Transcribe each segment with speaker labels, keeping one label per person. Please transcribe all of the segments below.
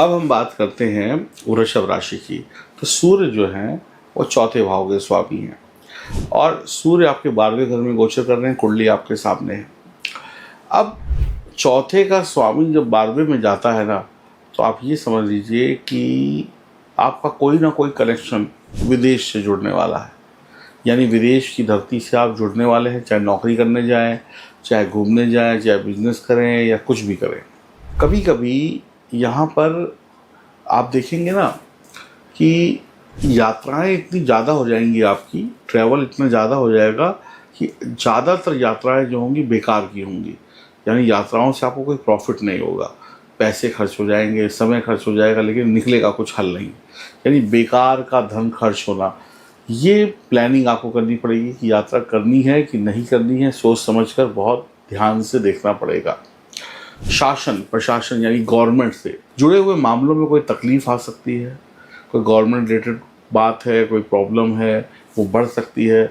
Speaker 1: अब हम बात करते हैं वृषभ राशि की। तो सूर्य जो हैं वो चौथे भाव के स्वामी हैं और सूर्य आपके 12वें घर में गोचर कर रहे हैं। कुंडली आपके सामने है। अब चौथे का स्वामी जब 12वें में जाता है ना, तो आप ये समझ लीजिए कि आपका कोई ना कोई कनेक्शन विदेश से जुड़ने वाला है। यानी विदेश की धरती से आप जुड़ने वाले हैं, चाहे नौकरी करने जाएं, चाहे घूमने जाएं, चाहे बिजनेस करें या कुछ भी करें। कभी कभी यहाँ पर आप देखेंगे ना कि यात्राएं इतनी ज़्यादा हो जाएंगी, आपकी ट्रैवल इतना ज़्यादा हो जाएगा कि ज़्यादातर यात्राएं जो होंगी बेकार की होंगी। यानी यात्राओं से आपको कोई प्रॉफिट नहीं होगा, पैसे खर्च हो जाएंगे, समय खर्च हो जाएगा, लेकिन निकलेगा कुछ हल नहीं। यानी बेकार का धन खर्च होना, ये प्लानिंग आपको करनी पड़ेगी कि यात्रा करनी है कि नहीं करनी है। सोच समझकर बहुत ध्यान से देखना पड़ेगा। शासन प्रशासन यानी गवर्नमेंट से जुड़े हुए मामलों में कोई तकलीफ आ सकती है, कोई गवर्नमेंट रिलेटेड बात है, कोई प्रॉब्लम है वो बढ़ सकती है,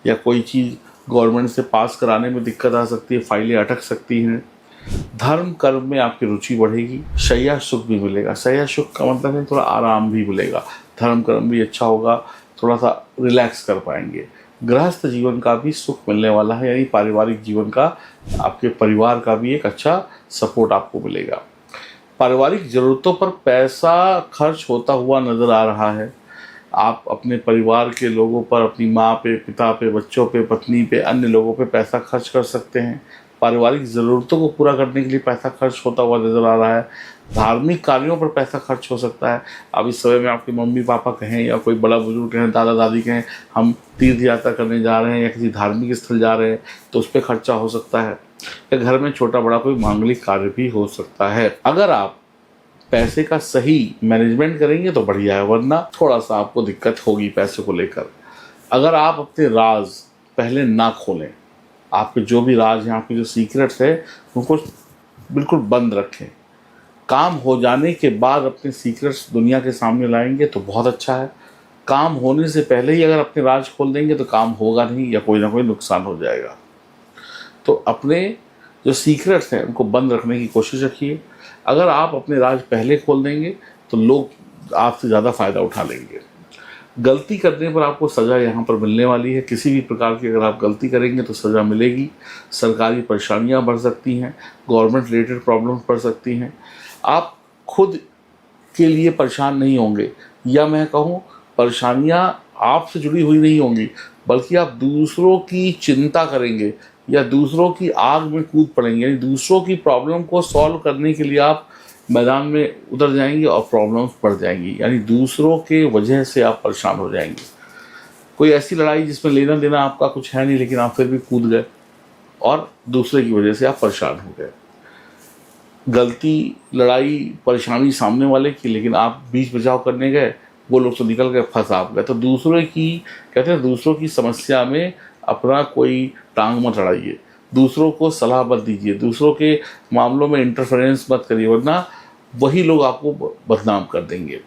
Speaker 1: या कोई चीज़ गवर्नमेंट से पास कराने में दिक्कत आ सकती है, फाइलें अटक सकती हैं। धर्म कर्म में आपकी रुचि बढ़ेगी। शैया सुख भी मिलेगा। शैया सुख का मतलब है थोड़ा आराम भी मिलेगा, धर्म कर्म भी अच्छा होगा, थोड़ा सा रिलैक्स कर पाएंगे। गृहस्थ जीवन का भी सुख मिलने वाला है, यानी पारिवारिक जीवन का, आपके परिवार का भी एक अच्छा सपोर्ट आपको मिलेगा। पारिवारिक ज़रूरतों पर पैसा खर्च होता हुआ नज़र आ रहा है। आप अपने परिवार के लोगों पर, अपनी माँ पे, पिता पे, बच्चों पे, पत्नी पे, अन्य लोगों पे पैसा खर्च कर सकते हैं। पारिवारिक ज़रूरतों को पूरा करने के लिए पैसा खर्च होता हुआ नज़र आ रहा है। धार्मिक कार्यों पर पैसा खर्च हो सकता है। अब इस समय में आपके मम्मी पापा कहें या कोई बड़ा बुजुर्ग कहें, दादा दादी कहें, हम तीर्थ यात्रा करने जा रहे हैं या किसी धार्मिक स्थल जा रहे हैं, तो उस पर खर्चा हो सकता है। या घर में छोटा बड़ा कोई मांगलिक कार्य भी हो सकता है। अगर आप पैसे का सही मैनेजमेंट करेंगे तो बढ़िया है, वरना थोड़ा सा आपको दिक्कत होगी पैसे को लेकर। अगर आप अपने राज पहले ना खोलें, आपके जो भी राज हैं, आपके जो सीक्रेट्स है, उनको बिल्कुल बंद रखें। काम हो जाने के बाद अपने सीक्रेट्स दुनिया के सामने लाएंगे तो बहुत अच्छा है। काम होने से पहले ही अगर अपने राज खोल देंगे तो काम होगा नहीं या कोई ना कोई नुकसान हो जाएगा। तो अपने जो सीक्रेट्स हैं उनको बंद रखने की कोशिश रखिए। अगर आप अपने राज पहले खोल देंगे तो लोग आपसे ज़्यादा फ़ायदा उठा लेंगे। गलती करने पर आपको सज़ा यहाँ पर मिलने वाली है। किसी भी प्रकार की अगर आप गलती करेंगे तो सज़ा मिलेगी। सरकारी परेशानियाँ बढ़ सकती हैं, गवर्नमेंट रिलेटेड प्रॉब्लम्स बढ़ सकती हैं। आप खुद के लिए परेशान नहीं होंगे, या मैं कहूँ परेशानियाँ आपसे जुड़ी हुई नहीं होंगी, बल्कि आप दूसरों की चिंता करेंगे या दूसरों की आग में कूद पड़ेंगे। यानी दूसरों की प्रॉब्लम को सॉल्व करने के लिए आप मैदान में उतर जाएंगे और प्रॉब्लम्स बढ़ जाएंगी। यानी दूसरों के वजह से आप परेशान हो जाएंगे। कोई ऐसी लड़ाई जिसमें लेना देना आपका कुछ है नहीं, लेकिन आप फिर भी कूद गए और दूसरे की वजह से आप परेशान हो गए। गलती, लड़ाई, परेशानी सामने वाले की, लेकिन आप बीच बचाव करने गए, वो लोग तो निकल गए, फंस आप गए। तो दूसरे की, कहते हैं दूसरों की समस्या में अपना कोई टांग मत अड़ाइए, दूसरों को सलाह मत दीजिए, दूसरों के मामलों में इंटरफेरेंस मत करिए, वरना वही लोग आपको बदनाम कर देंगे।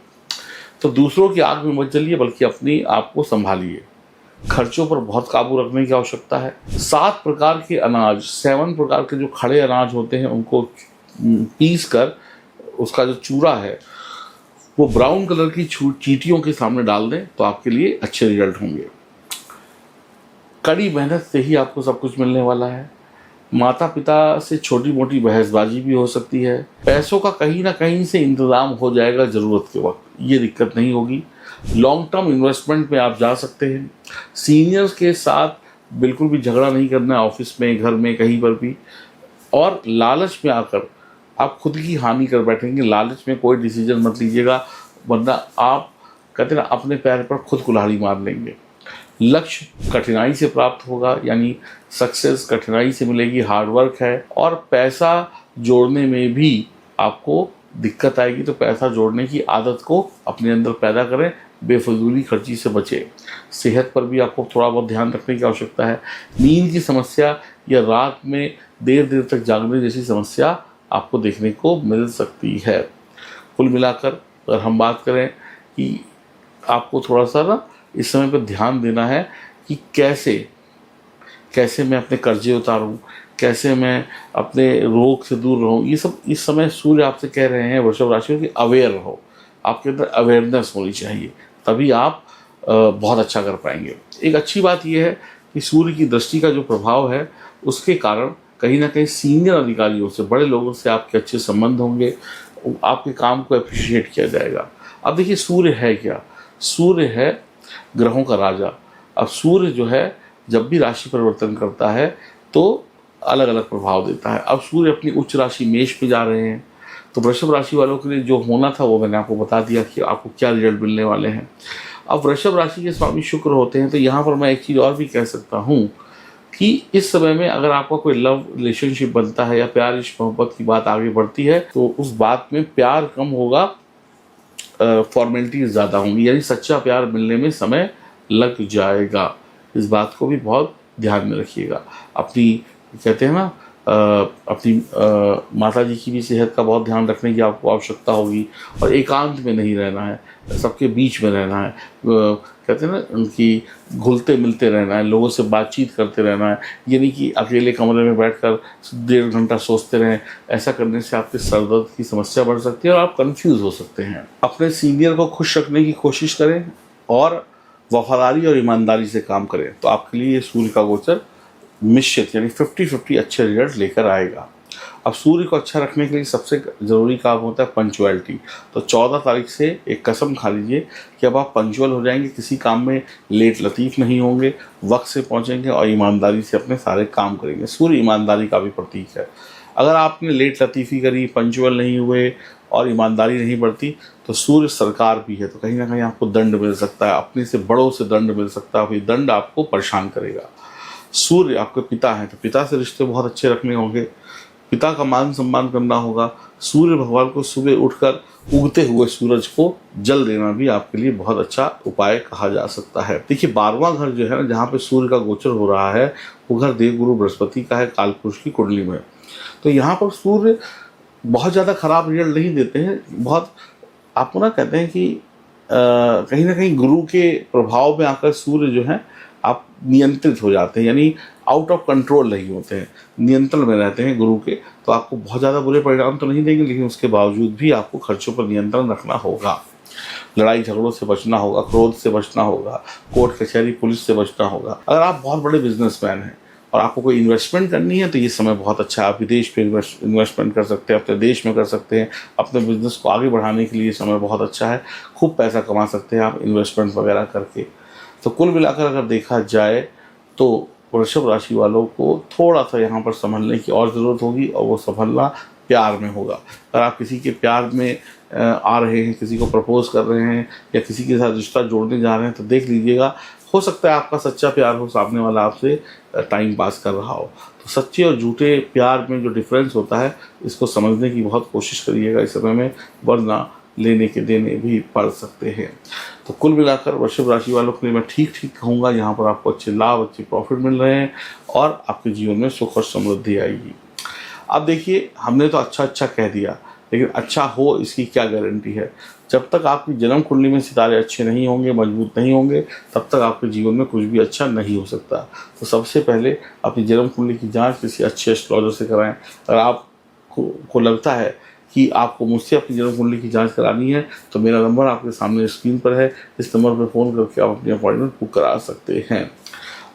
Speaker 1: तो दूसरों की आग में मत जलिए, बल्कि अपनी आप को संभालिए। खर्चों पर बहुत काबू रखने की आवश्यकता है। 7 प्रकार के अनाज, 7 प्रकार के जो खड़े अनाज होते हैं, उनको पीस कर उसका जो चूरा है वो ब्राउन कलर की चींटियों के सामने डाल दें तो आपके लिए अच्छे रिजल्ट होंगे। कड़ी मेहनत से ही आपको सब कुछ मिलने वाला है। माता पिता से छोटी मोटी बहसबाजी भी हो सकती है। पैसों का कहीं ना कहीं से इंतजाम हो जाएगा ज़रूरत के वक्त, ये दिक्कत नहीं होगी। लॉन्ग टर्म इन्वेस्टमेंट में आप जा सकते हैं। सीनियर्स के साथ बिल्कुल भी झगड़ा नहीं करना है, ऑफिस में, घर में, कहीं पर भी। और लालच में आकर आप खुद की हानि कर बैठेंगे। लालच में कोई डिसीजन मत लीजिएगा, वरना आप, कहते हैं ना, अपने पैर पर खुद कुल्हाड़ी मार लेंगे। लक्ष्य कठिनाई से प्राप्त होगा, यानी सक्सेस कठिनाई से मिलेगी, हार्डवर्क है। और पैसा जोड़ने में भी आपको दिक्कत आएगी, तो पैसा जोड़ने की आदत को अपने अंदर पैदा करें, बेफजूली खर्ची से बचें। सेहत पर भी आपको थोड़ा बहुत ध्यान रखने की आवश्यकता है। नींद की समस्या या रात में देर देर तक जागने जैसी समस्या आपको देखने को मिल सकती है। कुल मिलाकर अगर हम बात करें कि आपको थोड़ा सा ना इस समय पर ध्यान देना है कि कैसे मैं अपने कर्जे उतारूं, कैसे मैं अपने रोग से दूर रहूं, ये सब इस समय सूर्य आपसे कह रहे हैं वृषभ राशि में कि अवेयर रहो, आपके अंदर अवेयरनेस होनी चाहिए, तभी आप बहुत अच्छा कर पाएंगे। एक अच्छी बात यह है कि सूर्य की दृष्टि का जो प्रभाव है उसके कारण कहीं ना कहीं सीनियर अधिकारियों से, बड़े लोगों से आपके अच्छे संबंध होंगे, आपके काम को अप्रिशिएट किया जाएगा। अब देखिए सूर्य है क्या, सूर्य है ग्रहों का राजा। अब सूर्य जो है जब भी राशि परिवर्तन करता है तो अलग अलग प्रभाव देता है। अब सूर्य अपनी उच्च राशि मेष में जा रहे हैं, तो वृषभ राशि वालों के लिए जो होना था वो मैंने आपको बता दिया कि आपको क्या रिजल्ट मिलने वाले हैं। अब वृषभ राशि के स्वामी शुक्र होते हैं, तो यहाँ पर मैं एक चीज़ और भी कह सकता हूँ कि इस समय में अगर आपका कोई लव रिलेशनशिप बनता है या प्यार इश्क मोहब्बत की बात आगे बढ़ती है तो उस बात में प्यार कम होगा, फॉर्मेलिटीज ज़्यादा होंगी, यानी सच्चा प्यार मिलने में समय लग जाएगा। इस बात को भी बहुत ध्यान में रखिएगा। अपनी कहते हैं ना अपनी माता जी की भी सेहत का बहुत ध्यान रखने की आपको आवश्यकता होगी, और एकांत में नहीं रहना है, सबके बीच में रहना है। कहते हैं ना उनकी घुलते मिलते रहना है, लोगों से बातचीत करते रहना है, ये नहीं कि अकेले कमरे में बैठकर 1.5 घंटा सोचते रहें। ऐसा करने से आपके सर दर्द की समस्या बढ़ सकती है और आप कंफ्यूज हो सकते हैं। अपने सीनियर को खुश रखने की कोशिश करें और वफादारी और ईमानदारी से काम करें, तो आपके लिए सूर्य का गोचर निश्चित यानी 50-50 अच्छे रिजल्ट लेकर आएगा। अब सूर्य को अच्छा रखने के लिए सबसे ज़रूरी काम होता है पंचुअलिटी। तो 14 तारीख से एक कसम खा लीजिए कि अब आप पंचुअल हो जाएंगे, किसी काम में लेट लतीफ़ नहीं होंगे, वक्त से पहुंचेंगे और ईमानदारी से अपने सारे काम करेंगे। सूर्य ईमानदारी का भी प्रतीक है। अगर आपने लेट लतीफ़ी करी, पंचुअल नहीं हुए और ईमानदारी नहीं बढ़ती तो सूर्य सरकार भी है, तो कहीं ना कहीं आपको दंड मिल सकता है, अपने से बड़ों से दंड मिल सकता है, फिर दंड आपको परेशान करेगा। सूर्य आपके पिता हैं, तो पिता से रिश्ते बहुत अच्छे रखने होंगे, पिता का मान सम्मान करना होगा। सूर्य भगवान को सुबह उठकर उगते हुए सूरज को जल देना भी आपके लिए बहुत अच्छा उपाय कहा जा सकता है। देखिए 12वां घर जो है ना, जहाँ पे सूर्य का गोचर हो रहा है, वो घर देवगुरु बृहस्पति का है, कालपुरुष की कुंडली में। तो यहाँ पर सूर्य बहुत ज़्यादा खराब रिजल्ट नहीं देते हैं। बहुत आपको ना कहते हैं कि कहीं ना कहीं गुरु के प्रभाव में आकर सूर्य जो है आप नियंत्रित हो जाते हैं, यानी आउट ऑफ कंट्रोल नहीं होते हैं, नियंत्रण में रहते हैं गुरु के। तो आपको बहुत ज़्यादा बुरे परिणाम तो नहीं देंगे, लेकिन उसके बावजूद भी आपको खर्चों पर नियंत्रण रखना होगा, लड़ाई झगड़ों से बचना होगा, क्रोध से बचना होगा, कोर्ट कचहरी पुलिस से बचना होगा। अगर आप बहुत बड़े बिजनेसमैन हैं और आपको कोई इन्वेस्टमेंट करनी है तो ये समय बहुत अच्छा है। आप विदेश पे इन्वेस्टमेंट कर सकते हैं, अपने देश में कर सकते हैं, अपने बिजनेस को आगे बढ़ाने के लिए समय बहुत अच्छा है, खूब पैसा कमा सकते हैं आप इन्वेस्टमेंट वगैरह करके। तो कुल मिलाकर अगर देखा जाए तो वृषभ राशि वालों को थोड़ा सा यहाँ पर संभलने की और ज़रूरत होगी, और वो संभलना प्यार में होगा। अगर आप किसी के प्यार में आ रहे हैं, किसी को प्रपोज कर रहे हैं या किसी के साथ रिश्ता जोड़ने जा रहे हैं, तो देख लीजिएगा, हो सकता है आपका सच्चा प्यार हो, सामने वाला आपसे टाइम पास कर रहा हो। तो सच्चे और झूठे प्यार में जो डिफरेंस होता है, इसको समझने की बहुत कोशिश करिएगा इस समय में, वरना लेने के देने भी पड़ सकते हैं। तो कुल मिलाकर वृषभ राशि वालों के लिए मैं ठीक कहूँगा, यहाँ पर आपको अच्छे लाभ, अच्छे प्रॉफिट मिल रहे हैं और आपके जीवन में सुख और समृद्धि आएगी। अब देखिए, हमने तो अच्छा कह दिया, लेकिन अच्छा हो इसकी क्या गारंटी है? जब तक आपकी जन्म कुंडली में सितारे अच्छे नहीं होंगे, मजबूत नहीं होंगे, तब तक आपके जीवन में कुछ भी अच्छा नहीं हो सकता। तो सबसे पहले अपनी जन्म कुंडली की जांच किसी अच्छे एस्ट्रोलॉजर से कराएं। अगर आपको लगता है कि आपको मुझसे अपनी जन्म कुंडली की जांच करानी है तो मेरा नंबर आपके सामने स्क्रीन पर है, इस नंबर पर फ़ोन करके आप अपनी अपॉइंटमेंट बुक करा सकते हैं।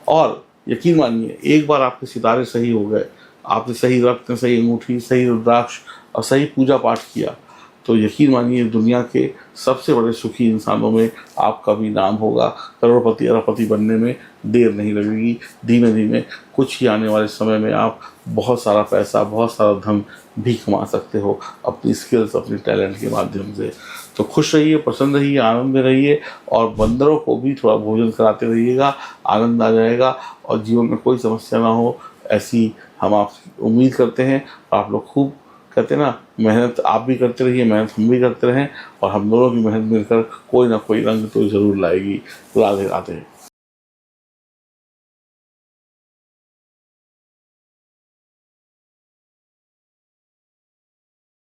Speaker 1: और यकीन मानिए, एक बार आपके सितारे सही हो गए, आपने सही रत्न, सही अंगूठी, सही रुद्राक्ष और सही पूजा पाठ किया, तो यकीन मानिए दुनिया के सबसे बड़े सुखी इंसानों में आपका भी नाम होगा। करोड़पति अरबपति बनने में देर नहीं लगेगी। धीमे धीमे कुछ ही आने वाले समय में आप बहुत सारा पैसा, बहुत सारा धन भी कमा सकते हो अपनी स्किल्स, अपनी टैलेंट के माध्यम से। तो खुश रहिए, प्रसन्न रहिए, आनंद में रहिए और बंदरों को भी थोड़ा भोजन कराते रहिएगा, आनंद आ जाएगा और जीवन में कोई समस्या ना हो, ऐसी हम आपसे उम्मीद करते हैं। आप लोग खूब कहते हैं ना, मेहनत आप भी करते रहिए, मेहनत हम भी करते रहें और हम दोनों की मेहनत मिलकर कोई ना कोई रंग तो ज़रूर लाएगी। राधे राधे।